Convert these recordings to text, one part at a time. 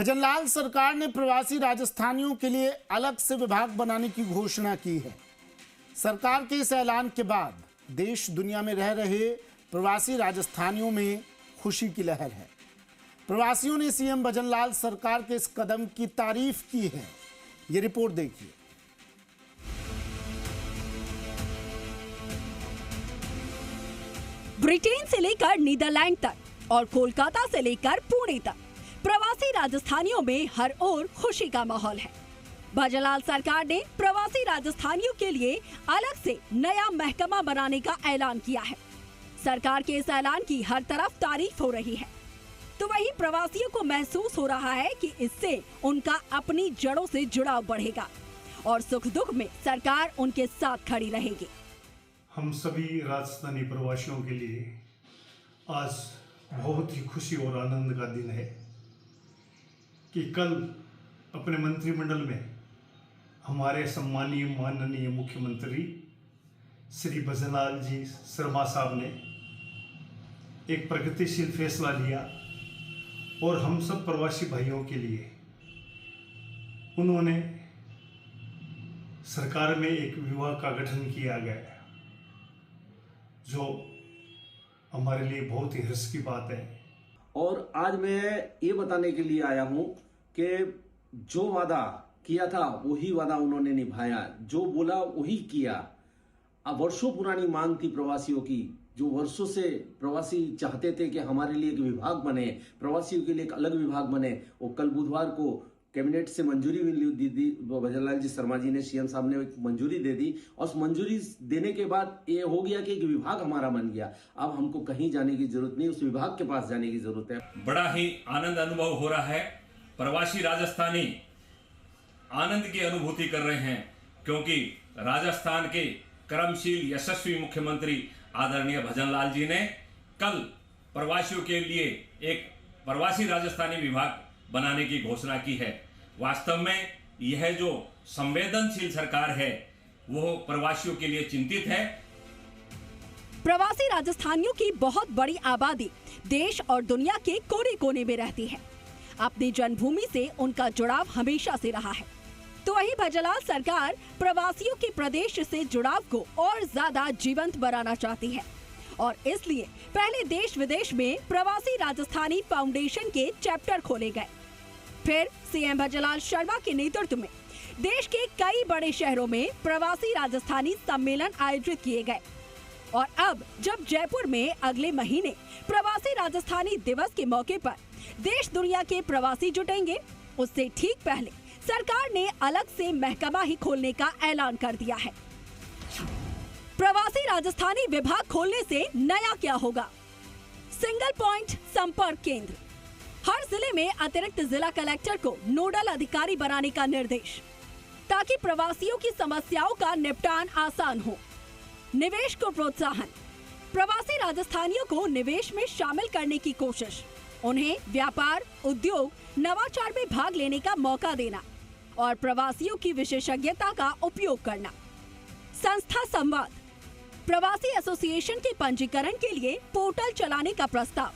भजनलाल सरकार ने प्रवासी राजस्थानियों के लिए अलग से विभाग बनाने की घोषणा की है। सरकार के इस ऐलान के बाद देश दुनिया में रह रहे प्रवासी राजस्थानियों में खुशी की लहर है। प्रवासियों ने सीएम भजनलाल सरकार के इस कदम की तारीफ की है। ये रिपोर्ट देखिए। ब्रिटेन से लेकर नीदरलैंड तक और कोलकाता से लेकर पुणे तक प्रवासी राजस्थानियों में हर ओर खुशी का माहौल है। भजनलाल सरकार ने प्रवासी राजस्थानियों के लिए अलग से नया महकमा बनाने का ऐलान किया है। सरकार के इस ऐलान की हर तरफ तारीफ हो रही है, तो वहीं प्रवासियों को महसूस हो रहा है कि इससे उनका अपनी जड़ों से जुड़ाव बढ़ेगा और सुख दुख में सरकार उनके साथ खड़ी रहेगी। हम सभी राजस्थानी प्रवासियों के लिए आज बहुत ही खुशी और आनंद का दिन है कि कल अपने मंत्रिमंडल में हमारे सम्मानीय माननीय मुख्यमंत्री श्री भजनलाल जी शर्मा साहब ने एक प्रगतिशील फैसला लिया और हम सब प्रवासी भाइयों के लिए उन्होंने सरकार में एक विभाग का गठन किया गया, जो हमारे लिए बहुत ही हर्ष की बात है। और आज मैं ये बताने के लिए आया हूं कि जो वादा किया था वही वादा उन्होंने निभाया, जो बोला वही किया। अब वर्षों पुरानी मांग थी प्रवासियों की, जो वर्षों से प्रवासी चाहते थे कि हमारे लिए एक विभाग बने, प्रवासियों के लिए एक अलग विभाग बने। वो कल बुधवार को कैबिनेट से मंजूरी भी दी। भजनलाल जी शर्मा जी ने, सीएम साहब ने एक मंजूरी दे दी और उस मंजूरी देने के बाद ये हो गया कि एक विभाग हमारा बन गया। अब हमको कहीं जाने की जरूरत नहीं, उस विभाग के पास जाने की जरूरत है। बड़ा ही आनंद अनुभव हो रहा है। प्रवासी राजस्थानी आनंद की अनुभूति कर रहे हैं, क्योंकि राजस्थान के कर्मशील यशस्वी मुख्यमंत्री आदरणीय भजनलाल जी ने कल प्रवासियों के लिए एक प्रवासी राजस्थानी विभाग बनाने की घोषणा की है। वास्तव में यह जो संवेदनशील सरकार है वो प्रवासियों के लिए चिंतित है। प्रवासी राजस्थानियों की बहुत बड़ी आबादी देश और दुनिया के कोने कोने में रहती है। अपनी जन्मभूमि से उनका जुड़ाव हमेशा से रहा है, तो वही भजनलाल सरकार प्रवासियों के प्रदेश से जुड़ाव को और ज्यादा जीवंत बनाना चाहती है और इसलिए पहले देश विदेश में प्रवासी राजस्थानी फाउंडेशन के चैप्टर खोले गए। फिर सीएम भजनलाल शर्मा के नेतृत्व में देश के कई बड़े शहरों में प्रवासी राजस्थानी सम्मेलन आयोजित किए गए और अब जब जयपुर में अगले महीने प्रवासी राजस्थानी दिवस के मौके पर देश दुनिया के प्रवासी जुटेंगे, उससे ठीक पहले सरकार ने अलग से महकमा ही खोलने का ऐलान कर दिया है। प्रवासी राजस्थानी विभाग खोलने से नया क्या होगा? सिंगल पॉइंट संपर्क केंद्र, हर जिले में अतिरिक्त जिला कलेक्टर को नोडल अधिकारी बनाने का निर्देश, ताकि प्रवासियों की समस्याओं का निपटान आसान हो। निवेश को प्रोत्साहन, प्रवासी राजस्थानियों को निवेश में शामिल करने की कोशिश, उन्हें व्यापार, उद्योग, नवाचार में भाग लेने का मौका देना और प्रवासियों की विशेषज्ञता का उपयोग करना। संस्था संवाद, प्रवासी एसोसिएशन के पंजीकरण के लिए पोर्टल चलाने का प्रस्ताव।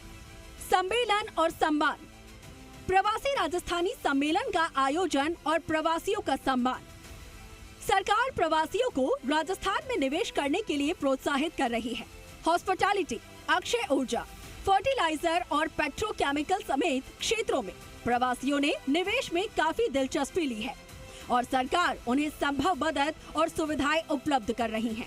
सम्मेलन और सम्मान, प्रवासी राजस्थानी सम्मेलन का आयोजन और प्रवासियों का सम्मान। सरकार प्रवासियों को राजस्थान में निवेश करने के लिए प्रोत्साहित कर रही है। हॉस्पिटैलिटी, अक्षय ऊर्जा, फर्टिलाइजर और पेट्रोकेमिकल समेत क्षेत्रों में प्रवासियों ने निवेश में काफी दिलचस्पी ली है और सरकार उन्हें संभव मदद और सुविधाएं उपलब्ध कर रही है।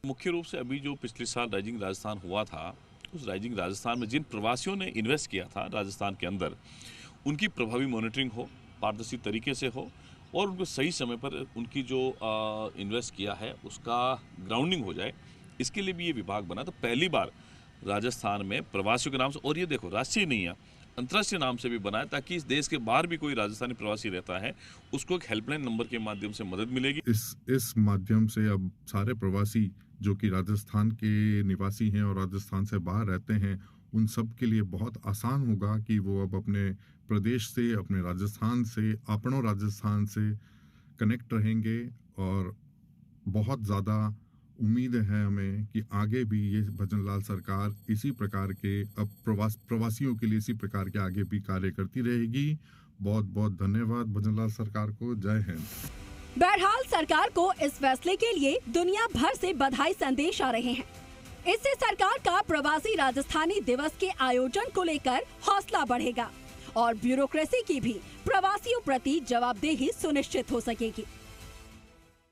मुख्य रूप से अभी जो पिछले साल राइजिंग राजस्थान हुआ था, उस राइजिंग राजस्थान में जिन प्रवासियों ने इन्वेस्ट किया था राजस्थान के अंदर, उनकी प्रभावी मॉनिटरिंग हो, पारदर्शी तरीके से हो और उनको सही समय पर उनकी जो इन्वेस्ट किया है उसका ग्राउंडिंग हो जाए। इसके लिए भी ये विभाग बना। तो पहली बार राजस्थान में प्रवासियों के नाम से, और ये देखो राष्ट्रीय नहीं है, अंतर्राष्ट्रीय नाम से भी बनाया, ताकि इस देश के बाहर भी कोई राजस्थानी प्रवासी रहता है उसको एक हेल्पलाइन नंबर के माध्यम से मदद मिलेगी। इस माध्यम से अब सारे प्रवासी जो कि राजस्थान के निवासी हैं और राजस्थान से बाहर रहते हैं, उन सब के लिए बहुत आसान होगा कि वो अब अपने प्रदेश से, अपने राजस्थान से, अपनों राजस्थान से कनेक्ट रहेंगे और बहुत ज़्यादा उम्मीद है हमें कि आगे भी ये भजनलाल सरकार इसी प्रकार के अब प्रवासियों के लिए इसी प्रकार के आगे भी कार्य करती रहेगी। बहुत बहुत धन्यवाद भजनलाल सरकार को। जय हिंद। बहरहाल सरकार को इस फैसले के लिए दुनिया भर से बधाई संदेश आ रहे हैं। इससे सरकार का प्रवासी राजस्थानी दिवस के आयोजन को लेकर हौसला बढ़ेगा और ब्यूरोक्रेसी की भी प्रवासियों प्रति जवाबदेही सुनिश्चित हो सकेगी।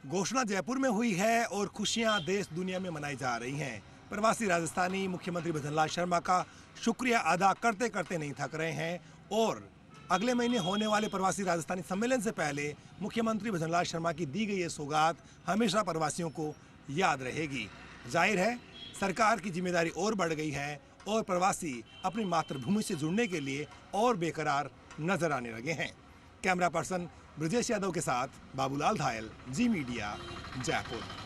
घोषणा जयपुर में हुई है और खुशियां देश दुनिया में मनाई जा रही हैं। प्रवासी राजस्थानी मुख्यमंत्री भजनलाल शर्मा का शुक्रिया अदा करते करते नहीं थक रहे हैं और अगले महीने होने वाले प्रवासी राजस्थानी सम्मेलन से पहले मुख्यमंत्री भजनलाल शर्मा की दी गई ये सौगात हमेशा प्रवासियों को याद रहेगी। जाहिर है सरकार की जिम्मेदारी और बढ़ गई है और प्रवासी अपनी मातृभूमि से जुड़ने के लिए और बेकरार नजर आने लगे हैं। कैमरा पर्सन ब्रजेश यादव के साथ बाबूलाल धायल, जी मीडिया, जयपुर।